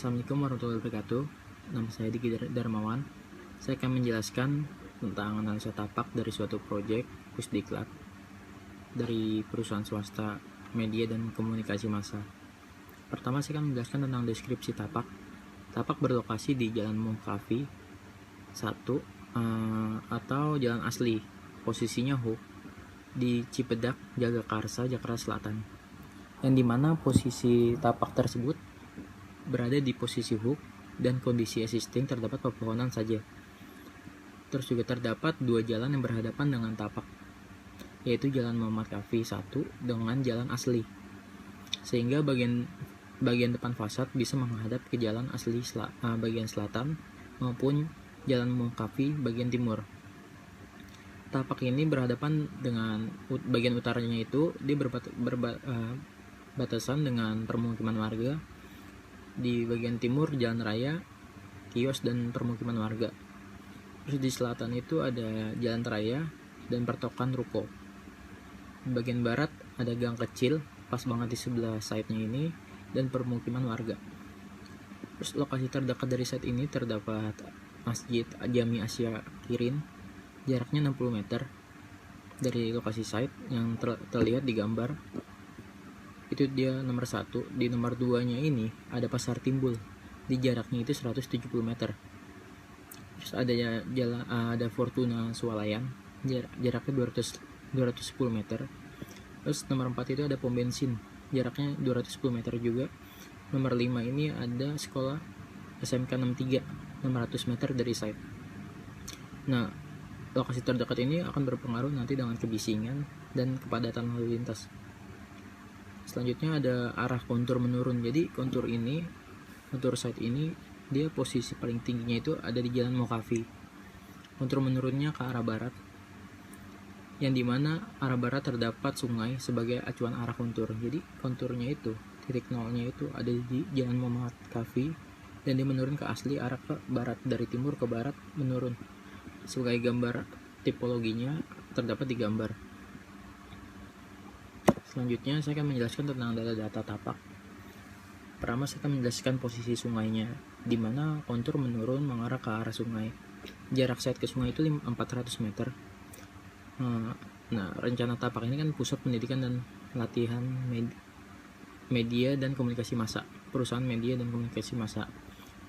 Assalamualaikum warahmatullahi wabarakatuh. Nama saya Diki Darmawan. Saya akan menjelaskan tentang analisa tapak dari suatu proyek Pusdiklat dari perusahaan swasta media dan komunikasi massa. Pertama, saya akan menjelaskan tentang deskripsi tapak. Tapak berlokasi di Jalan Mongkafi 1 atau jalan asli. Posisinya hook di Cipedak, Jagakarsa, Jakarta Selatan. Yang dimana posisi tapak tersebut berada di posisi hook dan kondisi existing terdapat pepohonan saja. Terus juga terdapat dua jalan yang berhadapan dengan tapak, yaitu Jalan Muhammad Kafi 1 dengan jalan asli. Sehingga bagian depan fasad bisa menghadap ke jalan asli bagian selatan maupun Jalan Muhammad Kafi bagian timur. Tapak ini berhadapan dengan bagian utaranya itu dia berbatasan dengan permukiman warga. Di bagian timur jalan raya, kios dan permukiman warga. Terus di selatan itu ada jalan raya dan pertokan ruko. Di bagian barat ada gang kecil pas banget di sebelah side-nya ini dan permukiman warga. Terus lokasi terdekat dari site ini terdapat Masjid Jami Asia Kirin, jaraknya 60 meter dari lokasi site yang terlihat di gambar. Itu dia nomor 1. Di nomor 2 nya ini ada Pasar Timbul, di jaraknya itu 170 meter. Terus ada Fortuna Swalayan, jaraknya 210 meter. Terus nomor 4 itu ada pom bensin, jaraknya 210 meter juga. Nomor 5 ini ada sekolah SMK 63, 600 meter dari site. Nah, lokasi terdekat ini akan berpengaruh nanti dengan kebisingan dan kepadatan lalu lintas. Selanjutnya ada arah kontur menurun. Jadi kontur site ini dia posisi paling tingginya itu ada di Jalan Mokafi. Kontur menurunnya ke arah barat, yang dimana arah barat terdapat sungai sebagai acuan arah kontur. Jadi konturnya itu titik nolnya itu ada di Jalan Muhammad Kafi dan dia menurun ke asli arah ke barat, dari timur ke barat menurun. Sebagai gambar tipologinya terdapat di gambar. Selanjutnya saya akan menjelaskan tentang data tapak. Pertama saya akan menjelaskan posisi sungainya, di mana kontur menurun mengarah ke arah sungai. Jarak site ke sungai itu 400 meter. Nah, rencana tapak ini kan pusat pendidikan dan latihan media dan komunikasi massa, perusahaan media dan komunikasi massa.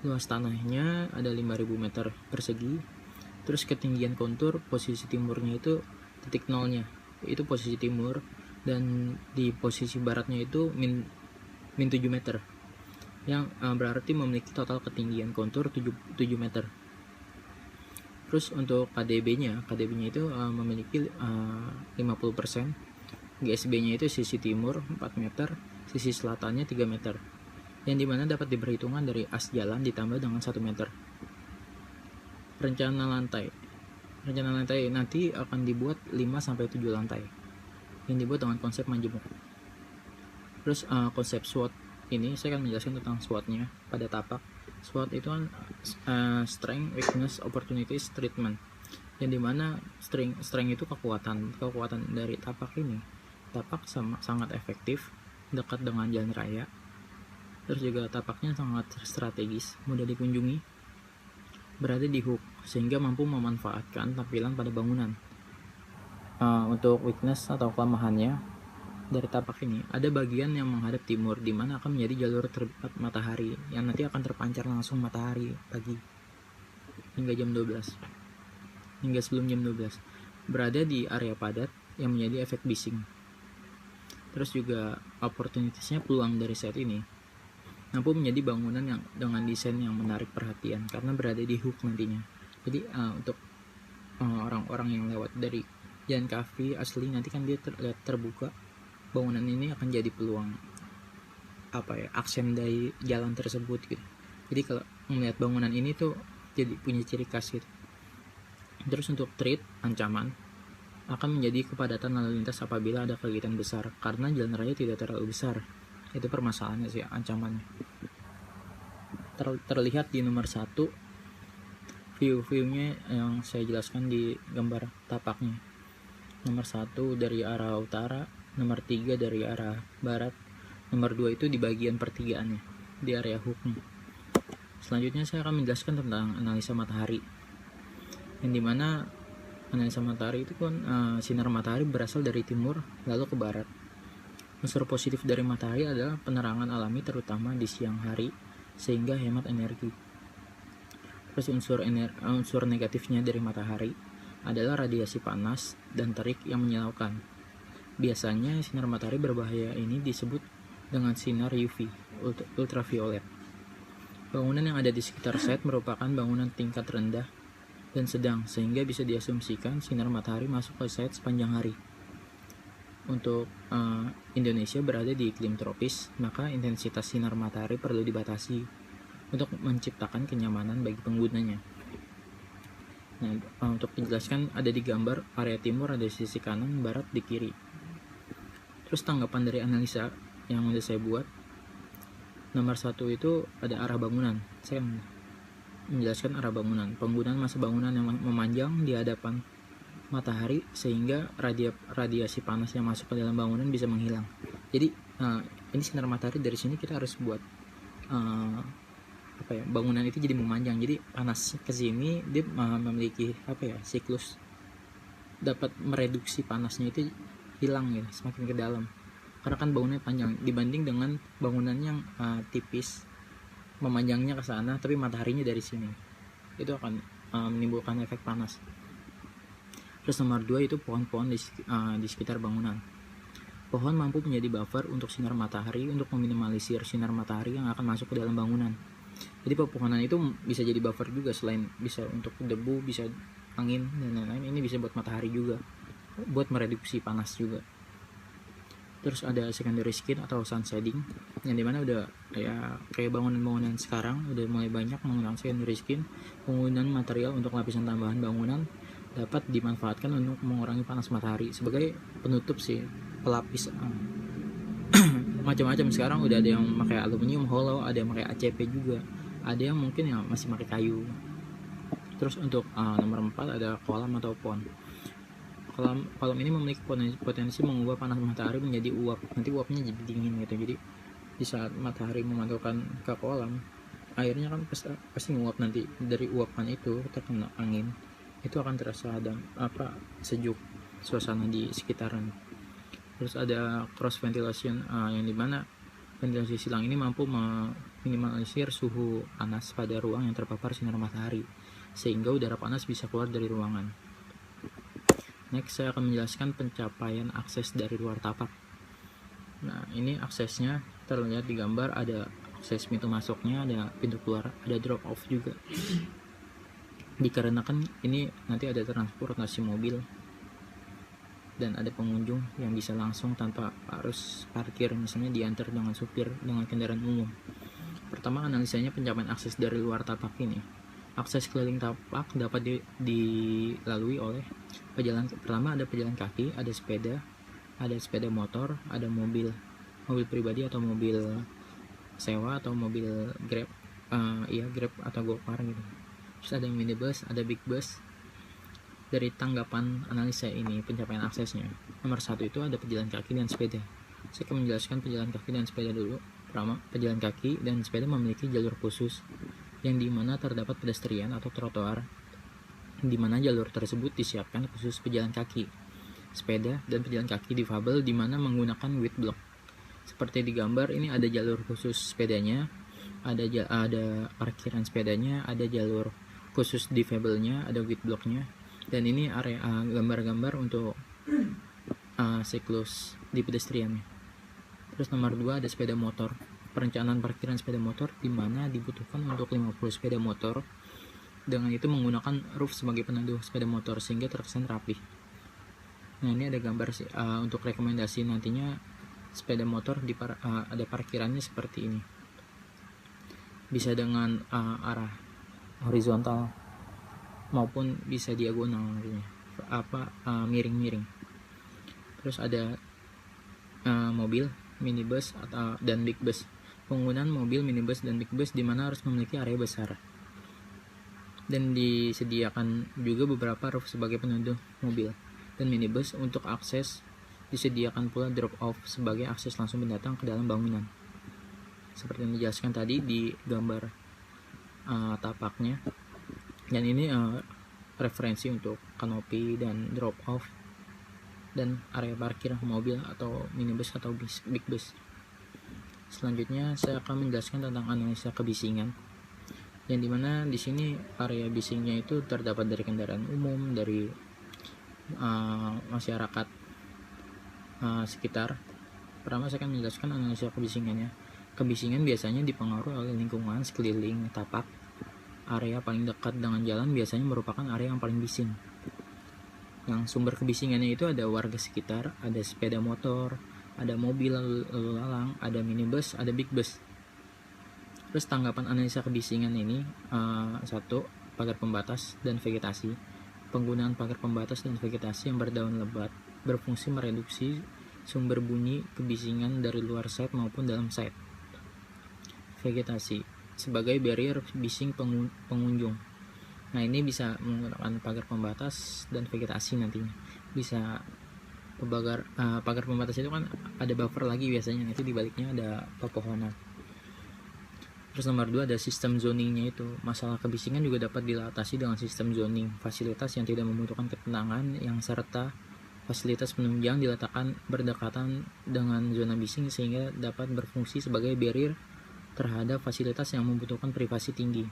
Luas tanahnya ada 5.000 meter persegi. Terus ketinggian kontur posisi timurnya itu titik nolnya, itu posisi timur, dan di posisi baratnya itu min 7 meter, yang berarti memiliki total ketinggian kontur 7 meter. Terus untuk KDB-nya itu memiliki 50%. GSB-nya itu sisi timur 4 meter, sisi selatannya 3 meter, yang dimana dapat diperhitungkan dari as jalan ditambah dengan 1 meter. Rencana lantai nanti akan dibuat 5-7 lantai yang dibuat dengan konsep majemuk. Terus konsep SWOT ini saya akan menjelaskan tentang SWOT-nya pada tapak. SWOT itu kan strength, weakness, opportunities, treatment, yang dimana strength itu kekuatan dari tapak ini. Tapak sangat efektif, dekat dengan jalan raya. Terus juga tapaknya sangat strategis, mudah dikunjungi, berada di hook sehingga mampu memanfaatkan tampilan pada bangunan. Untuk weakness atau kelemahannya dari tapak ini, ada bagian yang menghadap timur, di mana akan menjadi jalur terbit matahari yang nanti akan terpancar langsung matahari pagi hingga sebelum jam 12. Berada di area padat yang menjadi efek bising. Terus juga opportunitiesnya, peluang dari set ini mampu menjadi bangunan yang dengan desain yang menarik perhatian karena berada di hook nantinya. Jadi untuk orang-orang yang lewat dari Jalan Kafi asli nanti kan dia terbuka, bangunan ini akan jadi peluang aksen dari jalan tersebut gitu. Jadi kalau melihat bangunan ini tuh jadi punya ciri khas gitu. Terus untuk threat, ancaman, akan menjadi kepadatan lalu lintas apabila ada kegiatan besar karena jalan raya tidak terlalu besar. Itu permasalahannya sih, ancamannya. Terlihat di nomor 1 view-nya yang saya jelaskan di gambar tapaknya. Nomor 1 dari arah utara, nomor 3 dari arah barat, nomor 2 itu di bagian pertigaannya, di area hooknya. Selanjutnya saya akan menjelaskan tentang analisa matahari, yang dimana analisa matahari itu kan sinar matahari berasal dari timur lalu ke barat. Unsur positif dari matahari adalah penerangan alami terutama di siang hari sehingga hemat energi. Terus unsur negatifnya dari matahari adalah radiasi panas dan terik yang menyilaukan. Biasanya sinar matahari berbahaya ini disebut dengan sinar UV, ultraviolet. Bangunan yang ada di sekitar site merupakan bangunan tingkat rendah dan sedang, sehingga bisa diasumsikan sinar matahari masuk ke site sepanjang hari. Untuk Indonesia berada di iklim tropis, maka intensitas sinar matahari perlu dibatasi untuk menciptakan kenyamanan bagi penggunanya. Nah, untuk dijelaskan ada di gambar, area timur ada di sisi kanan, barat di kiri. Terus tanggapan dari analisa yang udah saya buat, nomor 1 itu ada arah bangunan. Saya menjelaskan arah bangunan. Penggunaan masa bangunan yang memanjang di hadapan matahari sehingga radiasi panas yang masuk ke dalam bangunan bisa menghilang. Jadi ini sinar matahari dari sini kita harus buat bangunan itu jadi memanjang. Jadi panas ke sini dia memiliki siklus dapat mereduksi panasnya itu hilang ya, semakin ke dalam. Karena kan bangunannya panjang dibanding dengan bangunan yang tipis, memanjangnya ke sana tapi mataharinya dari sini. Itu akan menimbulkan efek panas. Terus nomor 2 itu pohon-pohon di sekitar bangunan. Pohon mampu menjadi buffer untuk sinar matahari untuk meminimalisir sinar matahari yang akan masuk ke dalam bangunan. Jadi pepohonan itu bisa jadi buffer juga, selain bisa untuk debu, bisa angin dan lain-lain, ini bisa buat matahari juga, buat mereduksi panas juga. Terus ada secondary skin atau sun shading, yang dimana udah kayak bangunan-bangunan sekarang udah mulai banyak menggunakan secondary skin. Penggunaan material untuk lapisan tambahan bangunan dapat dimanfaatkan untuk mengurangi panas matahari sebagai penutup sih, pelapis. Macam-macam sekarang udah ada yang pakai aluminium hollow, ada yang pakai ACP juga, ada yang mungkin yang masih pakai kayu. Terus untuk nomor 4 ada kolam atau pond. Kolam ini memiliki potensi mengubah panas matahari menjadi uap. Nanti uapnya jadi dingin gitu. Jadi di saat matahari memantulkan ke kolam, airnya kan pasti menguap. Nanti dari uapan itu terkena angin, itu akan terasa sejuk suasana di sekitaran. Terus ada cross ventilation, yang dimana ventilasi silang ini mampu meminimalisir suhu panas pada ruang yang terpapar sinar matahari sehingga udara panas bisa keluar dari ruangan. Next, saya akan menjelaskan pencapaian akses dari luar tapak. Nah, ini aksesnya terlihat di gambar, ada akses pintu masuknya, ada pintu keluar, ada drop off juga. Dikarenakan ini nanti ada transportasi mobil dan ada pengunjung yang bisa langsung tanpa harus parkir, misalnya diantar dengan supir dengan kendaraan umum. Pertama, analisanya pencapaian akses dari luar tapak ini. Akses keliling tapak dapat dilalui oleh pejalan. Pertama ada pejalan kaki, ada sepeda motor, ada mobil pribadi atau mobil sewa atau mobil Grab, Grab atau Gopar gitu. Terus ada minibus, ada big bus. Dari tanggapan analisa ini pencapaian aksesnya, nomor 1 itu ada pejalan kaki dan sepeda. Saya akan menjelaskan pejalan kaki dan sepeda dulu. Pertama, pejalan kaki dan sepeda memiliki jalur khusus yang dimana terdapat pedestrian atau trotoar, dimana jalur tersebut disiapkan khusus pejalan kaki, sepeda, dan pejalan kaki difabel dimana menggunakan width block. Seperti di gambar ini ada jalur khusus sepedanya, ada parkiran sepedanya, ada jalur khusus difabelnya, ada width blocknya, dan ini area gambar-gambar untuk siklus di pedestriannya. Terus nomor 2 ada sepeda motor. Perencanaan parkiran sepeda motor di mana dibutuhkan untuk 50 sepeda motor. Dengan itu menggunakan roof sebagai peneduh sepeda motor sehingga terkesan rapi. Nah, ini ada gambar untuk rekomendasi nantinya sepeda motor ada parkirannya seperti ini. Bisa dengan arah horizontal maupun bisa diagonal nantinya. Miring-miring. Terus ada mobil, minibus dan big bus. Penggunaan mobil, minibus, dan big bus di mana harus memiliki area besar. Dan disediakan juga beberapa roof sebagai peneduh mobil dan minibus. Untuk akses disediakan pula drop off sebagai akses langsung pendatang ke dalam bangunan. Seperti yang dijelaskan tadi di gambar. tapaknya. Dan ini referensi untuk kanopi dan drop off dan area parkir mobil atau minibus atau big bus. Selanjutnya saya akan menjelaskan tentang analisa kebisingan, yang dimana di sini area bisingnya itu terdapat dari kendaraan umum, dari masyarakat sekitar. Pertama saya akan menjelaskan analisa kebisingannya. Kebisingan biasanya dipengaruhi oleh lingkungan sekeliling tapak. Area paling dekat dengan jalan biasanya merupakan area yang paling bising. Yang sumber kebisingannya itu ada warga sekitar, ada sepeda motor, ada mobil lalu lalang, ada minibus, ada big bus. Terus tanggapan analisa kebisingan ini, satu, pagar pembatas dan vegetasi. Penggunaan pagar pembatas dan vegetasi yang berdaun lebat berfungsi mereduksi sumber bunyi kebisingan dari luar site maupun dalam site. Vegetasi sebagai barrier bising pengunjung. Nah, ini bisa menggunakan pagar pembatas dan vegetasi nantinya. Bisa pagar pembatas itu kan ada buffer lagi biasanya, nanti di baliknya ada pepohonan. Terus nomor 2 ada sistem zoningnya itu. Masalah kebisingan juga dapat diatasi dengan sistem zoning. Fasilitas yang tidak membutuhkan ketenangan yang serta fasilitas penunjang diletakkan berdekatan dengan zona bising sehingga dapat berfungsi sebagai barrier terhadap fasilitas yang membutuhkan privasi tinggi.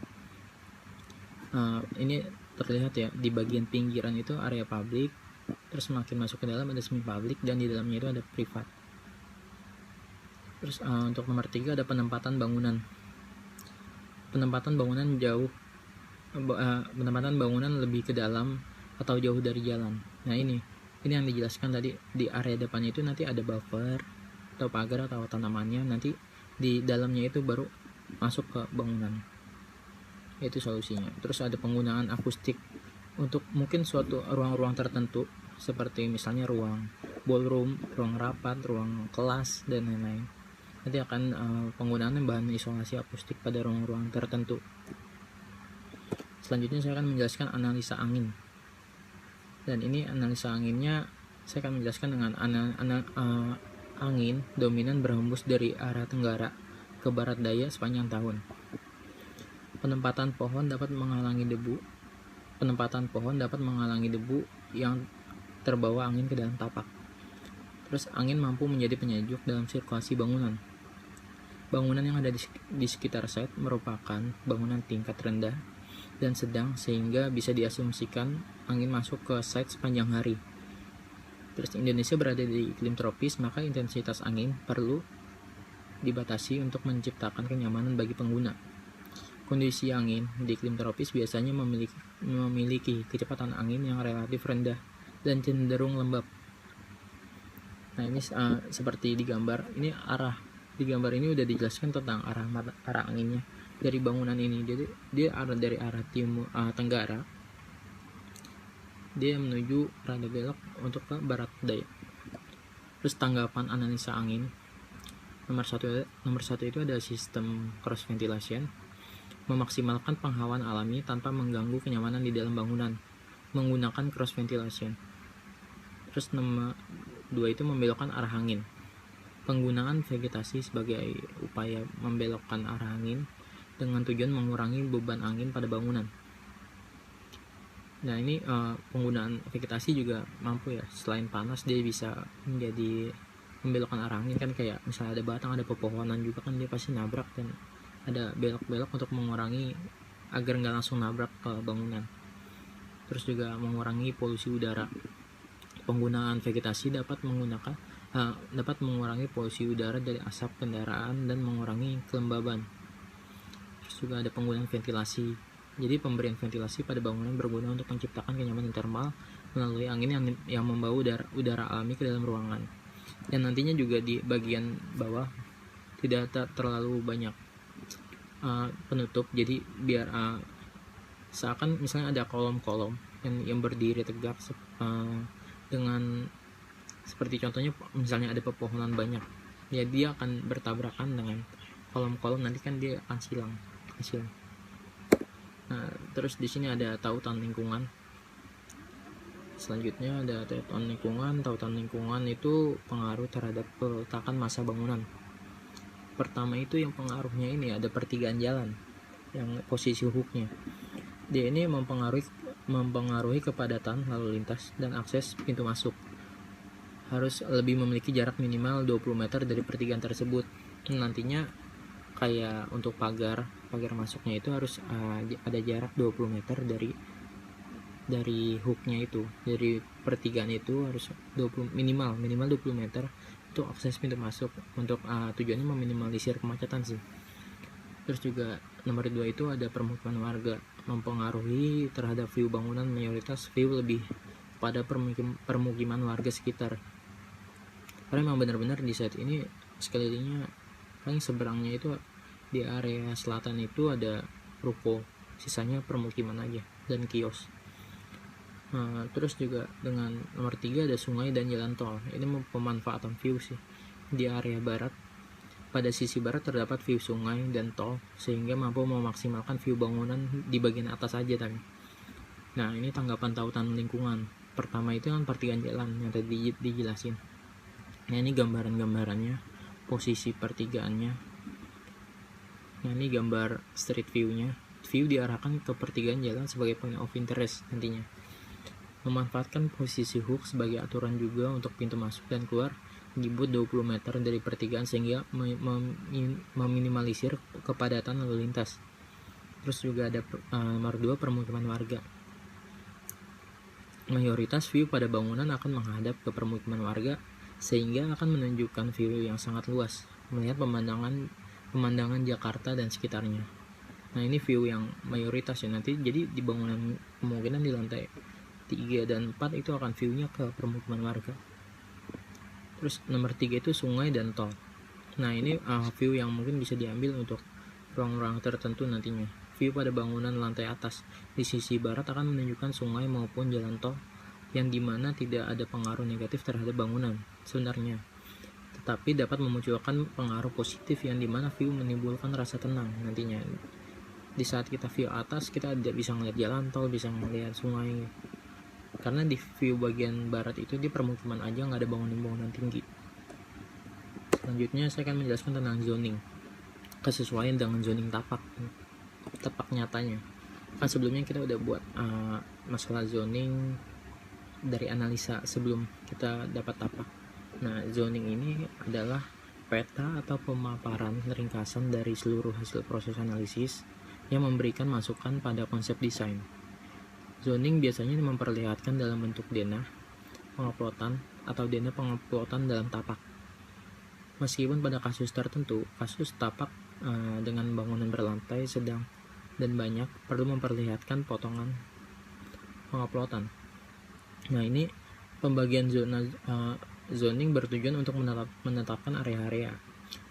Ini terlihat ya, di bagian pinggiran itu area publik, terus semakin masuk ke dalam ada semi publik, dan di dalamnya itu ada privat. Terus untuk nomor 3 ada penempatan bangunan. Penempatan bangunan lebih ke dalam atau jauh dari jalan. Nah, ini yang dijelaskan tadi, di area depannya itu nanti ada buffer atau pagar atau tanamannya, nanti di dalamnya itu baru masuk ke bangunan. Itu solusinya. Terus ada penggunaan akustik untuk mungkin suatu ruang-ruang tertentu, seperti misalnya ruang ballroom, ruang rapat, ruang kelas, dan lain-lain. Nanti akan penggunaan bahan isolasi akustik pada ruang-ruang tertentu. Selanjutnya saya akan menjelaskan analisa angin. Dan ini analisa anginnya saya akan menjelaskan dengan angin dominan berhembus dari arah tenggara ke barat daya sepanjang tahun. Penempatan pohon dapat menghalangi debu yang terbawa angin ke dalam tapak. Terus angin mampu menjadi penyejuk dalam sirkulasi bangunan. Bangunan yang ada di sekitar site merupakan bangunan tingkat rendah dan sedang, sehingga bisa diasumsikan angin masuk ke site sepanjang hari. Terus Indonesia berada di iklim tropis, maka intensitas angin perlu dibatasi untuk menciptakan kenyamanan bagi pengguna. Kondisi angin di iklim tropis biasanya memiliki kecepatan angin yang relatif rendah dan cenderung lembab. Nah, ini seperti di gambar. Di gambar ini udah dijelaskan tentang arah anginnya dari bangunan ini. Jadi dia dari arah tenggara, dia menuju rada belok untuk ke barat daya. Terus tanggapan analisa angin, nomor satu itu ada sistem cross ventilation, memaksimalkan penghawaan alami tanpa mengganggu kenyamanan di dalam bangunan menggunakan cross ventilation. Terus nomor 2 itu membelokkan arah angin, penggunaan vegetasi sebagai upaya membelokkan arah angin dengan tujuan mengurangi beban angin pada bangunan. Nah, ini penggunaan vegetasi juga mampu ya, selain panas dia bisa menjadi membelokkan arah angin kan, kayak misalnya ada batang, ada pepohonan juga kan, dia pasti nabrak, dan ada belok-belok untuk mengurangi agar nggak langsung nabrak ke bangunan. Terus juga mengurangi polusi udara. Penggunaan vegetasi dapat mengurangi polusi udara dari asap kendaraan dan mengurangi kelembaban. Terus juga ada penggunaan ventilasi. Jadi pemberian ventilasi pada bangunan berguna untuk menciptakan kenyamanan termal melalui angin yang membawa udara alami ke dalam ruangan. Dan nantinya juga di bagian bawah tidak terlalu banyak penutup, jadi biar seakan misalnya ada kolom-kolom yang berdiri tegak dengan seperti contohnya misalnya ada pepohonan banyak, ya dia akan bertabrakan dengan kolom-kolom, nanti kan dia akan silang. Nah, terus di sini ada tautan lingkungan. Selanjutnya ada tautan lingkungan. Tautan lingkungan itu pengaruh terhadap peletakan massa bangunan. Pertama itu yang pengaruhnya ini ada pertigaan jalan. yang posisi hooknya. Dia ini mempengaruhi kepadatan lalu lintas dan akses pintu masuk. Harus lebih memiliki jarak minimal 20 meter dari pertigaan tersebut. Nantinya kayak untuk pagar masuknya itu harus ada jarak 20 meter dari hooknya itu, dari pertigaan itu harus minimal 20 meter untuk akses pintu masuk, untuk tujuannya meminimalisir kemacetan sih. Terus juga nomor 2 itu ada permukiman warga, mempengaruhi terhadap view bangunan. Mayoritas view lebih pada permukiman warga sekitar, karena memang benar-benar di saat ini sekelilingnya paling seberangnya itu di area selatan itu ada ruko, sisanya permukiman aja dan kios. Terus juga dengan nomor 3 ada sungai dan jalan tol. Ini pemanfaatan view sih. Di area barat, pada sisi barat terdapat view sungai dan tol sehingga mampu memaksimalkan view bangunan di bagian atas aja tadi. Nah, ini tanggapan tautan lingkungan. Pertama itu kan pertigaan jalan yang tadi dijelasin. Nah, ini gambarannya, posisi pertigaannya. Nah, ini gambar street view-nya. View diarahkan ke pertigaan jalan sebagai point of interest nantinya. Memanfaatkan posisi hook sebagai aturan juga untuk pintu masuk dan keluar dibuat 20 meter dari pertigaan sehingga meminimalisir kepadatan lalu lintas. Terus juga ada nomor 2 permukiman warga. Mayoritas view pada bangunan akan menghadap ke permukiman warga sehingga akan menunjukkan view yang sangat luas melihat pemandangan Jakarta dan sekitarnya. Nah, ini view yang mayoritas ya, nanti jadi di bangunan kemungkinan di lantai 3 dan 4 itu akan view-nya ke permukiman warga. Terus nomor 3 itu sungai dan tol. Nah, ini view yang mungkin bisa diambil untuk ruang-ruang tertentu nantinya. View pada bangunan lantai atas di sisi barat akan menunjukkan sungai maupun jalan tol yang dimana tidak ada pengaruh negatif terhadap bangunan sebenarnya, tetapi dapat memunculkan pengaruh positif yang dimana view menimbulkan rasa tenang nantinya. Di saat kita view atas, kita tidak bisa melihat jalan tol, bisa melihat sungai, karena di view bagian barat itu di permukiman aja, nggak ada bangunan-bangunan tinggi. Selanjutnya saya akan menjelaskan tentang zoning, kesesuaian dengan zoning tapak nyatanya. Kan sebelumnya kita udah buat masalah zoning dari analisa sebelum kita dapat tapak. Nah, zoning ini adalah peta atau pemaparan ringkasan dari seluruh hasil proses analisis yang memberikan masukan pada konsep desain. Zoning biasanya memperlihatkan dalam bentuk denah penguploadan atau denah penguploadan dalam tapak. Meskipun pada kasus tertentu, kasus tapak dengan bangunan berlantai sedang dan banyak perlu memperlihatkan potongan penguploadan. Nah, ini pembagian zona zoning bertujuan untuk menetapkan area-area.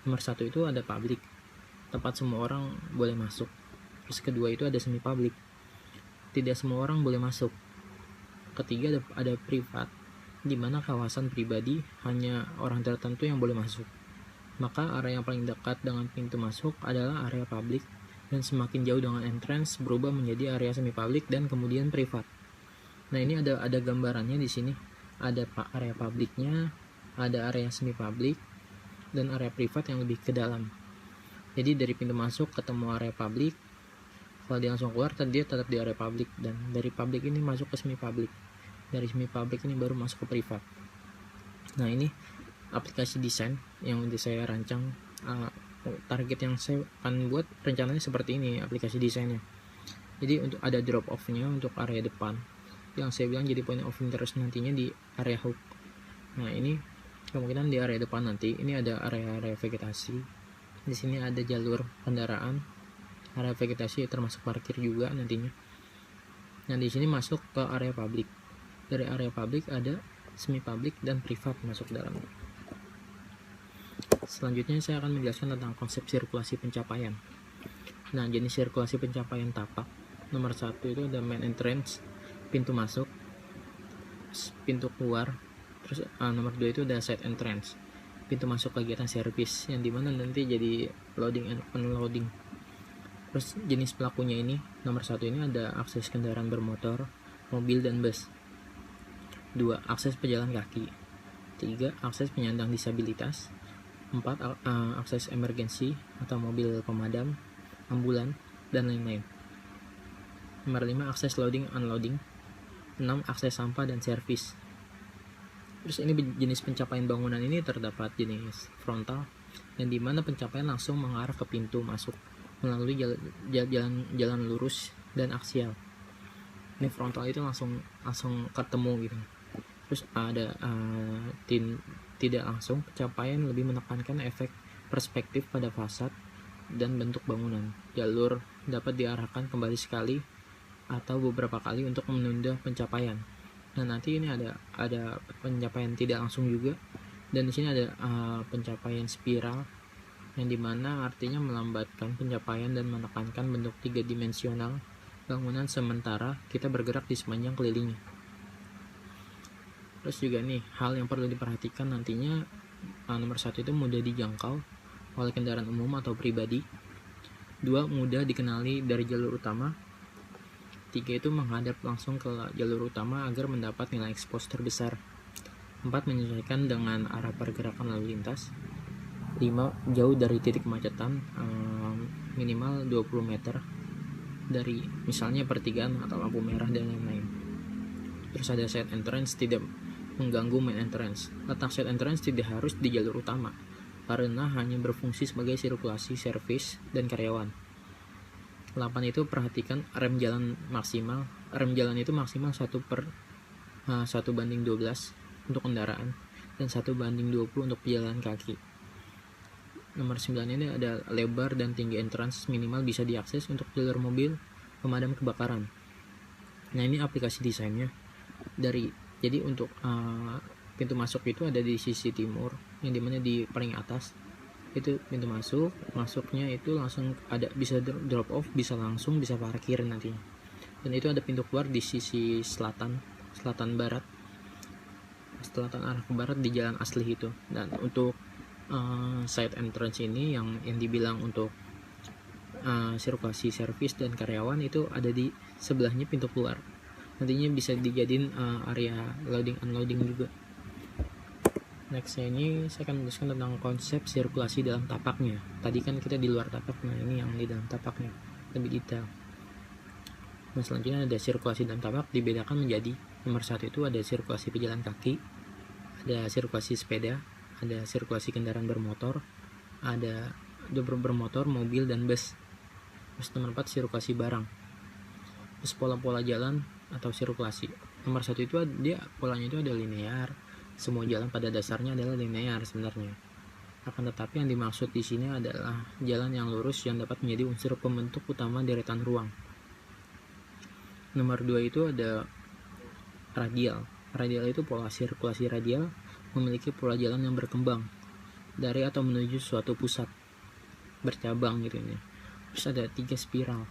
Nomor 1 itu ada publik, tempat semua orang boleh masuk. Terus kedua itu ada semi publik, tidak semua orang boleh masuk. Ketiga ada privat, di mana kawasan pribadi hanya orang tertentu yang boleh masuk. Maka area yang paling dekat dengan pintu masuk adalah area publik, dan semakin jauh dengan entrance berubah menjadi area semi publik dan kemudian privat. Nah, ini ada gambarannya di sini. Ada area publiknya, ada area semi publik, dan area privat yang lebih ke dalam. Jadi dari pintu masuk ketemu area publik, kalau dia langsung keluar dia tetap di area publik, dan dari publik ini masuk ke semi publik, dari semi publik ini baru masuk ke privat. Nah, ini aplikasi desain yang saya rancang. Target yang saya akan buat rencananya seperti ini aplikasi desainnya. Jadi untuk ada drop off nya untuk area depan yang saya bilang jadi point of interest nantinya di area hook. Nah, ini kemungkinan di area depan nanti ini ada area vegetasi. Di sini ada jalur kendaraan, area vegetasi termasuk parkir juga nantinya. Nah, di sini masuk ke area publik. Dari area publik ada semi publik dan privat masuk dalamnya. Selanjutnya saya akan menjelaskan tentang konsep sirkulasi pencapaian. Nah, jenis sirkulasi pencapaian tapak. Nomor 1 itu ada main entrance, pintu masuk, pintu keluar. Terus nomor 2 itu ada side entrance, pintu masuk kegiatan servis, yang dimana nanti jadi loading and unloading. Terus jenis pelakunya ini, nomor 1 ini ada akses kendaraan bermotor, mobil dan bus. 2. Akses pejalan kaki. 3. Akses penyandang disabilitas. 4. Akses emergensi atau mobil pemadam, ambulan. dan lain-lain. Nomor 5, akses loading unloading. 6, akses sampah dan servis. Terus ini jenis pencapaian bangunan ini terdapat jenis frontal, yang dimana pencapaian langsung mengarah ke pintu masuk melalui jalan lurus dan aksial. Ini frontal itu langsung ketemu gitu. Terus ada tidak langsung, pencapaian lebih menekankan efek perspektif pada fasad dan bentuk bangunan. Jalur dapat diarahkan kembali sekali atau beberapa kali untuk menunda pencapaian. Nah, nanti ini ada pencapaian tidak langsung juga, dan di sini ada pencapaian spiral, yang dimana artinya melambatkan pencapaian dan menekankan bentuk 3-dimensional bangunan sementara kita bergerak di sepanjang kelilingnya. Terus juga nih, hal yang perlu diperhatikan nantinya, nomor 1 itu mudah dijangkau oleh kendaraan umum atau pribadi. 2, mudah dikenali dari jalur utama. 3 itu menghadap langsung ke jalur utama agar mendapat nilai ekspos terbesar. 4, menyesuaikan dengan arah pergerakan lalu lintas. 5, jauh dari titik kemacetan, minimal 20 meter dari misalnya pertigaan atau lampu merah dan lain-lain. Terus ada side entrance, tidak mengganggu main entrance. Letak side entrance tidak harus di jalur utama, karena hanya berfungsi sebagai sirkulasi servis dan karyawan. 8 itu perhatikan rem jalan maksimal. Rem jalan itu maksimal 1:12 untuk kendaraan dan 1:20 untuk pejalan kaki. Nomor 9 ini ada lebar dan tinggi entrance minimal bisa diakses untuk jalur mobil pemadam kebakaran. Nah, ini aplikasi desainnya jadi untuk pintu masuk itu ada di sisi timur, yang dimana di paling atas itu pintu masuknya itu langsung ada, bisa drop off, bisa langsung, bisa parkir nantinya. Dan itu ada pintu keluar di sisi selatan barat, selatan arah ke barat di jalan asli itu. Dan untuk side entrance ini yang dibilang untuk sirkulasi servis dan karyawan itu ada di sebelahnya pintu keluar. Nantinya bisa dijadiin area loading unloading juga. Next, ini saya akan menjelaskan tentang konsep sirkulasi dalam tapaknya. Tadi kan kita di luar tapak, nah ini yang di dalam tapaknya lebih detail. Nah, selanjutnya ada sirkulasi dalam tapak, dibedakan menjadi nomor 1 itu ada sirkulasi pejalan kaki, ada sirkulasi sepeda, ada sirkulasi kendaraan bermotor, ada bermotor, mobil, dan bus. Terus nomor 4 sirkulasi barang. Terus pola-pola jalan atau sirkulasi. Nomor 1 itu polanya itu ada linear. Semua jalan pada dasarnya adalah linear sebenarnya. Akan tetapi yang dimaksud di sini adalah jalan yang lurus yang dapat menjadi unsur pembentuk utama deretan ruang. Nomor 2 itu ada radial. Radial itu pola sirkulasi radial, memiliki pola jalan yang berkembang dari atau menuju suatu pusat, bercabang gitu ya. Terus ada 3 spiral.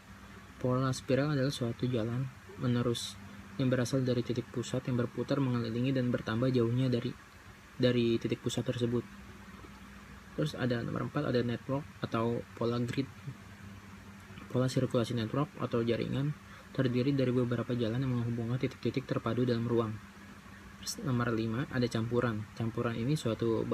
Pola spiral adalah suatu jalan menerus yang berasal dari titik pusat yang berputar mengelilingi dan bertambah jauhnya dari titik pusat tersebut. Terus ada nomor 4 ada network atau pola grid. Pola sirkulasi network atau jaringan terdiri dari beberapa jalan yang menghubungkan titik-titik terpadu dalam ruang. Terus nomor 5 ada campuran. Campuran ini suatu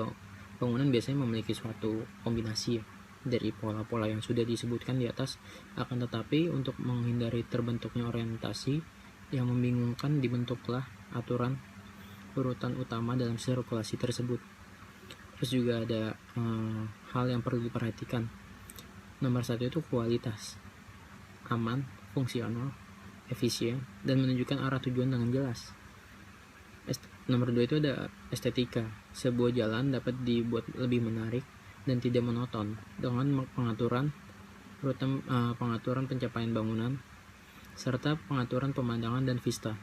bangunan biasanya memiliki suatu kombinasi dari pola-pola yang sudah disebutkan di atas. Akan tetapi untuk menghindari terbentuknya orientasi yang membingungkan, dibentuklah aturan urutan utama dalam sirkulasi tersebut. Terus juga ada hal yang perlu diperhatikan. Nomor 1 itu kualitas, aman, fungsional, efisien, dan menunjukkan arah tujuan dengan jelas. Nomor 2 itu ada estetika. Sebuah jalan dapat dibuat lebih menarik dan tidak monoton dengan pengaturan pencapaian bangunan serta pengaturan pemandangan dan vista.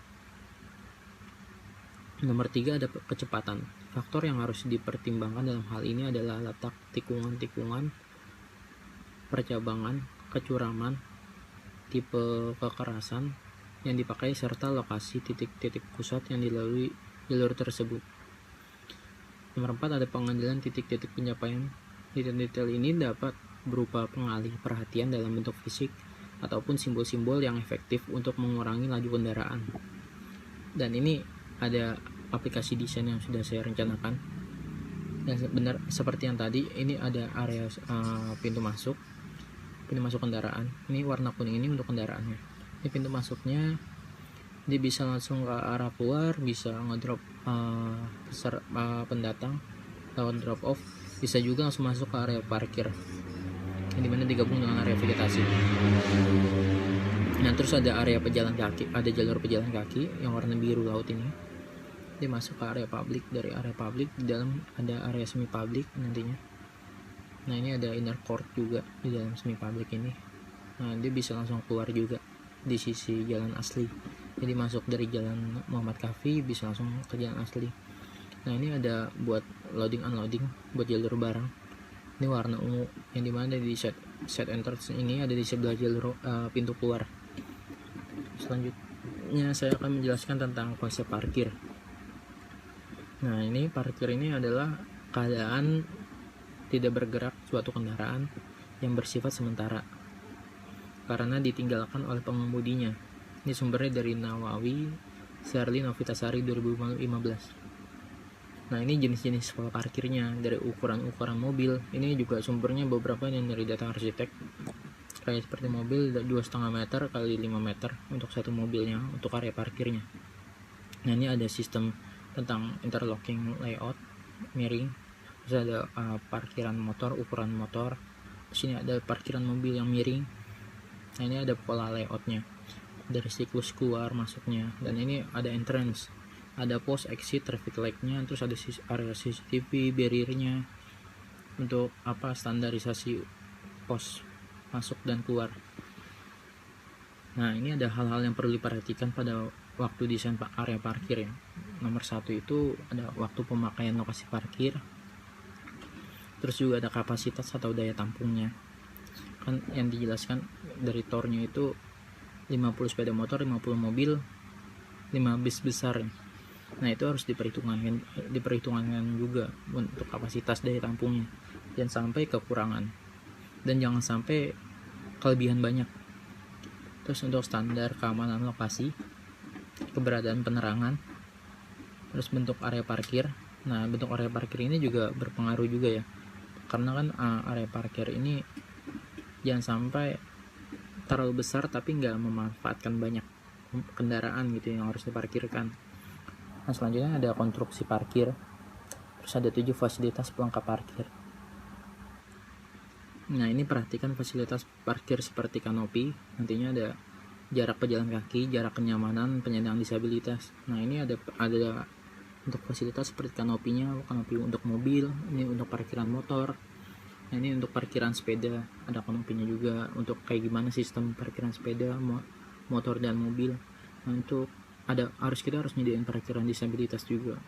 Nomor 3 ada kecepatan. Faktor yang harus dipertimbangkan dalam hal ini adalah letak tikungan-tikungan, percabangan, kecuraman, tipe kekerasan yang dipakai, serta lokasi titik-titik pusat yang dilalui jalur tersebut. Nomor 4 ada pengambilan titik-titik pencapaian. Detail-detail ini dapat berupa pengalih perhatian dalam bentuk fisik ataupun simbol-simbol yang efektif untuk mengurangi laju kendaraan. Dan ini ada aplikasi desain yang sudah saya rencanakan. Dan benar seperti yang tadi, ini ada area pintu masuk, pintu masuk kendaraan. Ini warna kuning ini untuk kendaraannya. Ini pintu masuknya, dia bisa langsung ke arah keluar, bisa ngedrop pendatang lewat drop off, bisa juga langsung masuk ke area parkir, yang dimana digabung dengan area vegetasi. Nah terus ada area pejalan kaki, ada jalur pejalan kaki yang warna biru laut ini. Dia masuk ke area publik, dari area publik di dalam ada area semi publik nantinya. Nah ini ada inner court juga di dalam semi publik ini. Nah dia bisa langsung keluar juga di sisi jalan asli, jadi masuk dari jalan Muhammad Kahfi bisa langsung ke jalan asli. Nah ini ada buat loading unloading buat jalur barang, ini warna ungu, yang dimana di set entrance ini ada di sebelah jalur pintu keluar. Selanjutnya saya akan menjelaskan tentang konsep parkir. Nah ini parkir ini adalah keadaan tidak bergerak suatu kendaraan yang bersifat sementara karena ditinggalkan oleh pengemudinya. Ini sumbernya dari Nawawi, Sherly Novitasari 2015. Nah ini jenis-jenis pola parkirnya, dari ukuran-ukuran mobil. Ini juga sumbernya beberapa yang dari data arsitek, kayak seperti mobil 2,5 meter kali 5 meter untuk satu mobilnya untuk area parkirnya. Nah ini ada sistem tentang interlocking layout, miring. Terus ada parkiran motor, ukuran motor. Di sini ada parkiran mobil yang miring. Nah ini ada pola layoutnya dari siklus keluar masuknya, dan ini ada entrance, ada post exit traffic light-nya, terus ada area CCTV barrier-nya untuk standarisasi pos masuk dan keluar. Nah ini ada hal-hal yang perlu diperhatikan pada waktu desain area parkir ya. Nomor 1 itu ada waktu pemakaian lokasi parkir, terus juga ada kapasitas atau daya tampungnya. Kan yang dijelaskan dari tornya itu 50 sepeda motor, 50 mobil, 5 bis besar. Nah itu harus diperhitungkan juga untuk kapasitas daya tampungnya, jangan sampai kekurangan dan jangan sampai kelebihan banyak. Terus untuk standar keamanan lokasi, keberadaan penerangan, terus bentuk area parkir. Nah bentuk area parkir ini juga berpengaruh juga ya, karena kan area parkir ini jangan sampai terlalu besar tapi nggak memanfaatkan banyak kendaraan gitu yang harus diparkirkan. Nah selanjutnya ada konstruksi parkir, terus ada 7 fasilitas pelengkap parkir. Nah ini perhatikan fasilitas parkir seperti kanopi, nantinya ada jarak pejalan kaki, jarak kenyamanan, penyandang disabilitas. Nah ini ada untuk fasilitas seperti kanopi untuk mobil, ini untuk parkiran motor. Nah ini untuk parkiran sepeda ada kanopinya juga, untuk kayak gimana sistem parkiran sepeda, motor dan mobil. Nah untuk kita harus nyediain parkiran disabilitas juga.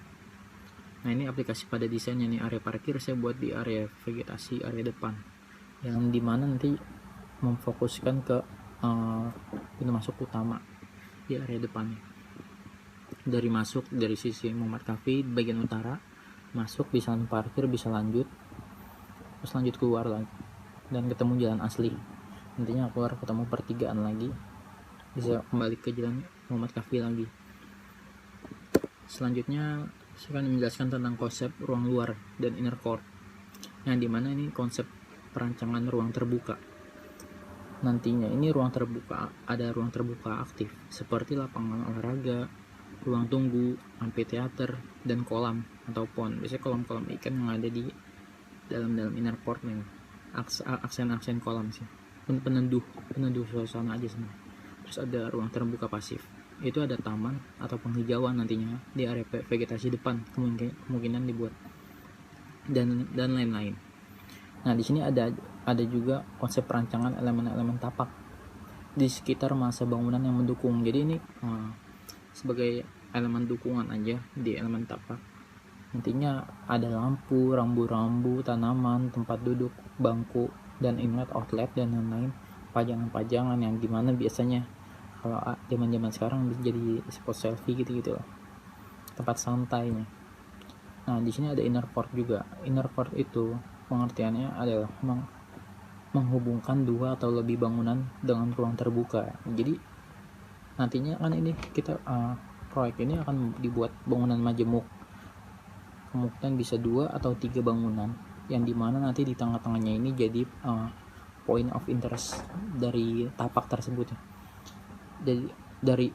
Nah ini aplikasi pada desainnya nih, area parkir saya buat di area vegetasi, area depan, yang dimana nanti memfokuskan ke pintu masuk utama di area depannya. Dari sisi Muhammad Kahfi bagian utara, masuk bisa parkir, bisa lanjut, terus lanjut keluar lagi dan ketemu jalan asli. Nantinya keluar ketemu pertigaan lagi, bisa kembali ke jalan Muhammad Kahfi lagi. Selanjutnya saya akan menjelaskan tentang konsep ruang luar dan inner court, yang dimana ini konsep perancangan ruang terbuka. Nantinya ini ruang terbuka, ada ruang terbuka aktif seperti lapangan olahraga, ruang tunggu, amphitheater, dan kolam atau pond. Biasanya kolam-kolam ikan yang ada di dalam inner court nih, aksen kolam sih, penenduh suasana aja sebenarnya. Terus ada ruang terbuka pasif, itu ada taman atau penghijauan nantinya di area vegetasi depan, kemungkinan dibuat dan lain-lain. Nah di sini ada juga konsep perancangan elemen-elemen tapak di sekitar masa bangunan yang mendukung. Jadi ini sebagai elemen dukungan aja di elemen tapak. Nantinya ada lampu, rambu-rambu, tanaman, tempat duduk, bangku, dan inlet outlet dan lain-lain, pajangan-pajangan yang gimana biasanya kalau zaman-zaman sekarang jadi spot selfie gitu lah, tempat santainya. Nah di sini ada inner court juga. Inner court itu pengertiannya adalah menghubungkan 2 atau lebih bangunan dengan ruang terbuka. Jadi nantinya kan ini kita proyek ini akan dibuat bangunan majemuk, kemungkinan bisa 2 atau 3 bangunan, yang dimana nanti di tengah-tengahnya ini jadi point of interest dari tapak tersebut. Jadi dari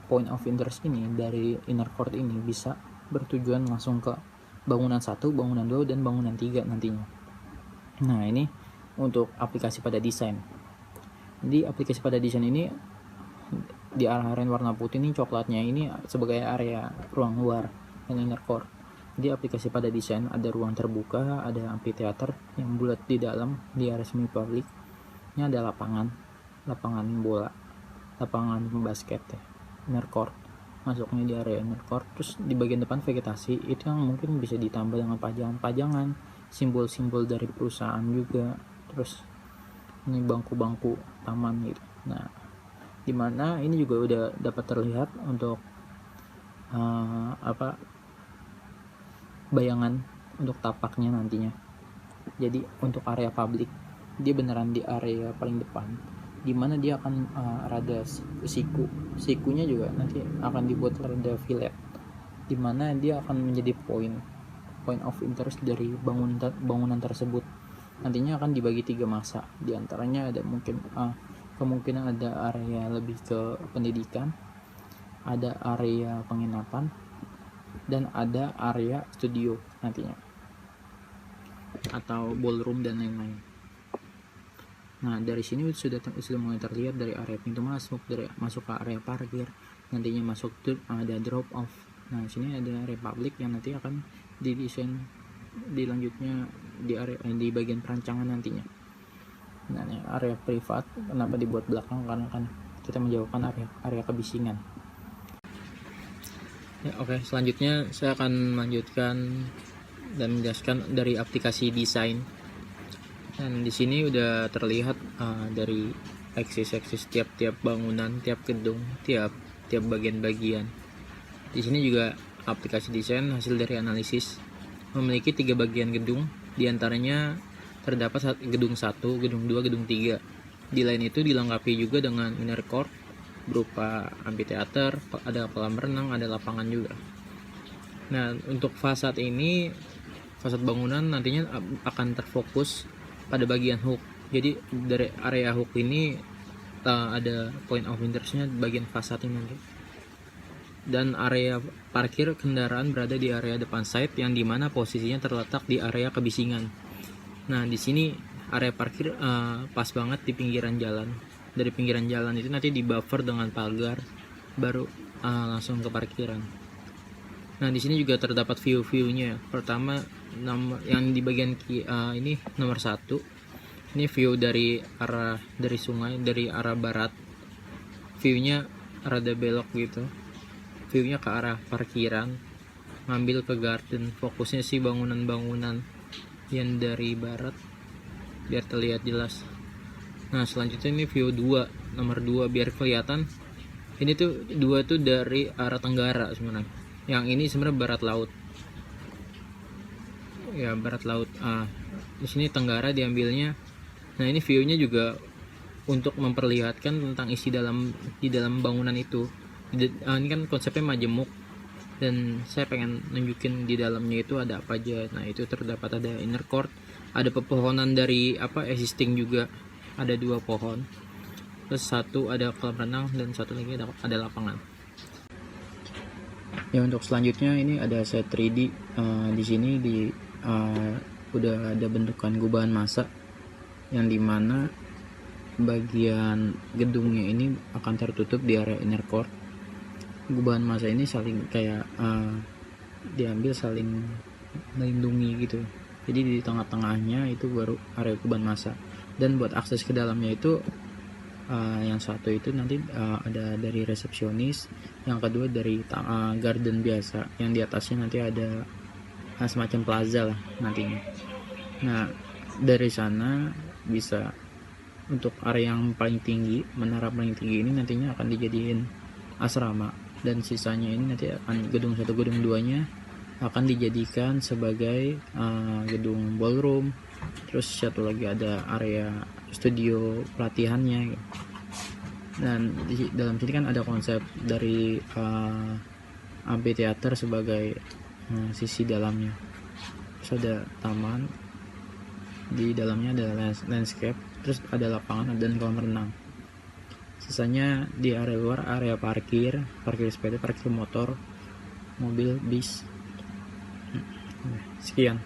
point of interest ini, dari inner court ini bisa bertujuan langsung ke bangunan 1, bangunan 2, dan bangunan 3 nantinya. Nah, ini untuk aplikasi pada desain. Jadi aplikasi pada desain ini di area warna putih ini, coklatnya ini sebagai area ruang luar dan inner core. Jadi aplikasi pada desain ada ruang terbuka, ada amphitheater yang bulat di dalam, di area semi public. Ini ada lapangan bola, lapangan basket ya, inner court. Masuknya di area inner court. Terus di bagian depan vegetasi itu yang mungkin bisa ditambah dengan pajangan-pajangan, simbol-simbol dari perusahaan juga. Terus ini bangku-bangku taman gitu. Nah, dimana ini juga udah dapat terlihat untuk bayangan untuk tapaknya nantinya. Jadi untuk area publik dia beneran di area paling depan, dimana dia akan rada sikunya juga nanti akan dibuat rada fillet, dimana dia akan menjadi point of interest dari bangunan tersebut. Nantinya akan dibagi 3 masa, diantaranya ada mungkin kemungkinan ada area lebih ke pendidikan, ada area penginapan, dan ada area studio nantinya, atau ballroom dan lain-lain. Nah, dari sini sudah mulai terlihat dari area pintu masuk, dari masuk ke area parkir, nantinya masuk ada drop off. Nah, sini ada area publik yang nanti akan didesain dilanjutnya di area di bagian perancangan nantinya. Nah, ini area privat kenapa dibuat belakang, karena kan kita menjauhkan area kebisingan. Ya, oke. Selanjutnya saya akan melanjutkan dan menjelaskan dari aplikasi desain. Dan di sini udah terlihat dari eksis tiap bangunan, tiap gedung, tiap bagian-bagian. Di sini juga aplikasi desain hasil dari analisis memiliki 3 bagian gedung, diantaranya terdapat gedung 1, gedung 2, gedung 3. Di lain itu dilengkapi juga dengan inner court berupa amphitheater, ada kolam renang, ada lapangan juga. Nah, untuk fasad bangunan nantinya akan terfokus pada bagian hook. Jadi dari area hook ini ada point of interestnya bagian fasad ini nanti. Dan area parkir kendaraan berada di area depan side, yang dimana posisinya terletak di area kebisingan. Nah, di sini area parkir pas banget di pinggiran jalan. Dari pinggiran jalan itu nanti di buffer dengan pagar, baru langsung ke parkiran. Nah, di sini juga terdapat view-nya. Pertama, yang di bagian ini nomor 1. Ini view dari sungai, dari arah barat. View-nya rada belok gitu. View-nya ke arah parkiran, ngambil ke garden. Fokusnya sih bangunan-bangunan yang dari barat biar terlihat jelas. Nah, selanjutnya ini view 2, nomor 2, biar kelihatan. Ini tuh 2 tuh dari arah tenggara sebenarnya. Yang ini sebenarnya barat laut. Ya, barat laut. Di sini tenggara diambilnya. Nah, ini view-nya juga untuk memperlihatkan tentang isi di dalam bangunan itu. Ini kan konsepnya majemuk, dan saya pengen nunjukin di dalamnya itu ada apa aja. Nah, itu terdapat ada inner court, ada pepohonan dari existing juga, ada 2 pohon, terus 1 ada kolam renang, dan 1 lagi ada lapangan. Ya, untuk selanjutnya ini ada set 3D. Di sini udah ada bentukan gubahan massa, yang dimana bagian gedungnya ini akan tertutup di area inner court. Gubahan massa ini saling kayak diambil saling melindungi gitu. Jadi di tengah-tengahnya itu baru area gubahan massa. Dan buat akses ke dalamnya itu yang 1 itu nanti ada dari resepsionis, yang kedua dari garden biasa, yang di atasnya nanti ada semacam plaza lah nantinya. Nah, dari sana bisa untuk area yang paling tinggi, menara paling tinggi ini nantinya akan dijadiin asrama, dan sisanya ini nanti akan gedung 1, gedung 2-nya akan dijadikan sebagai gedung ballroom. Terus 1 lagi ada area studio pelatihannya. Dan di dalam sini kan ada konsep dari amphitheater sebagai sisi dalamnya. Terus ada taman, Di dalamnya ada landscape, terus ada lapangan dan kolam renang. Sisanya di area luar, area parkir sepeda, parkir motor, mobil, bis. Sekian.